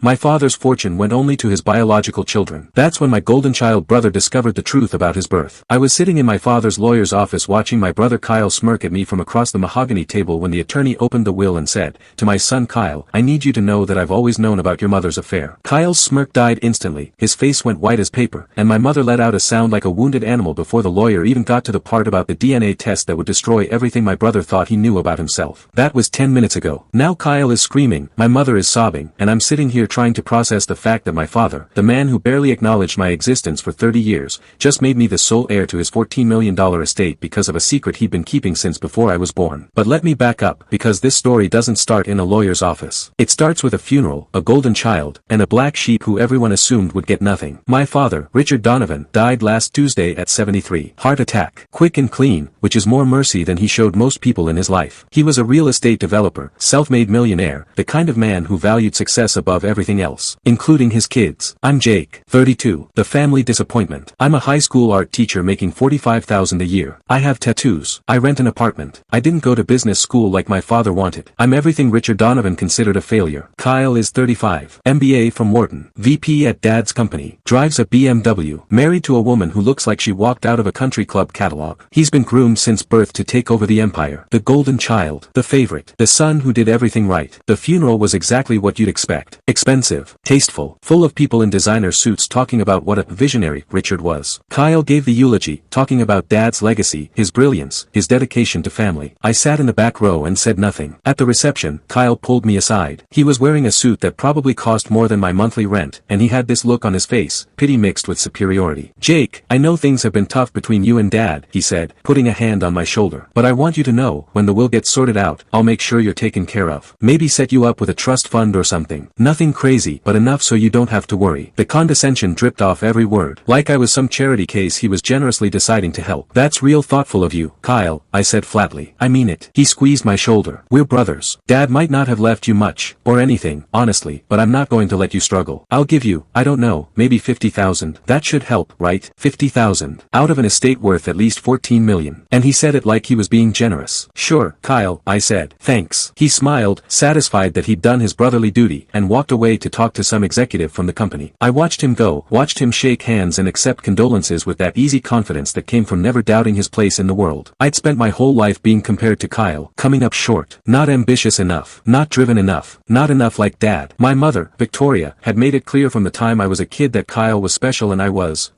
My father's fortune went only to his biological children. That's when my golden child brother discovered the truth about his birth. I was sitting in my father's lawyer's office watching my brother Kyle smirk at me from across the mahogany table when the attorney opened the will and said, "To my son Kyle, I need you to know that I've always known about your mother's affair." Kyle's smirk died instantly, his face went white as paper, and my mother let out a sound like a wounded animal before the lawyer even got to the part about the DNA test that would destroy everything my brother thought he knew about himself. That was 10 minutes ago. Now Kyle is screaming, my mother is sobbing, and I'm sitting here trying to process the fact that my father, the man who barely acknowledged my existence for 30 years, just made me the sole heir to his $14 million estate because of a secret he'd been keeping since before I was born. But let me back up, because this story doesn't start in a lawyer's office. It starts with a funeral, a golden child, and a black sheep who everyone assumed would get nothing. My father, Richard Donovan, died last Tuesday at 73. Heart attack. Quick and clean, which is more mercy than he showed most people in his life. He was a real estate developer, self-made millionaire, the kind of man who valued success above everything else, including his kids. I'm Jake, 32, the family disappointment. I'm a high school art teacher making $45,000 a year. I have tattoos. I rent an apartment. I didn't go to business school like my father wanted. I'm everything Richard Donovan considered a failure. Kyle is 35, MBA from Wharton, VP at dad's company, drives a BMW, married to a woman who looks like she walked out of a country club catalog. He's been groomed since birth to take over the empire. The golden child, the favorite, the son who did everything right. The funeral was exactly what you'd expect. Expensive, tasteful, full of people in designer suits talking about what a visionary Richard was. Kyle gave the eulogy, talking about dad's legacy, his brilliance, his dedication to family. I sat in the back row and said nothing. At the reception, Kyle pulled me aside. He was wearing a suit that probably cost more than my monthly rent, and he had this look on his face, pity mixed with superiority. "Jake, I know things have been tough between you and Dad," he said, putting a hand on my shoulder. "But I want you to know, when the will gets sorted out, I'll make sure you're taken care of. Maybe set you up with a trust fund or something. Nothing crazy, but enough so you don't have to worry." The condescension dripped off every word, like I was some charity case he was generously deciding to help. "That's real thoughtful of you, Kyle," I said flatly. "I mean it." He squeezed my shoulder. "We're brothers. Dad might not have left you much, or anything, honestly, but I'm not going to let you struggle. I'll give you, I don't know, maybe 50,000. That should help, right? 50,000. Out of an estate worth at least 14 million. And he said it like he was being generous. "Sure, Kyle," I said. "Thanks." He smiled, satisfied that he'd done his brotherly duty, and walked away to talk to some executive from the company. I watched him go, watched him shake hands and accept condolences with that easy confidence that came from never doubting his place in the world. I'd spent my whole life being compared to Kyle, coming up short, not ambitious enough, not driven enough, not enough like Dad. My mother, Victoria, had made it clear from the time I was a kid that Kyle was special and I was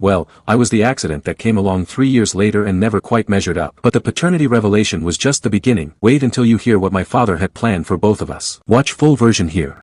the accident that came along 3 years later and never quite measured up. But the paternity revelation was just the beginning. Wait until you hear what my father had planned for both of us. Watch full version here.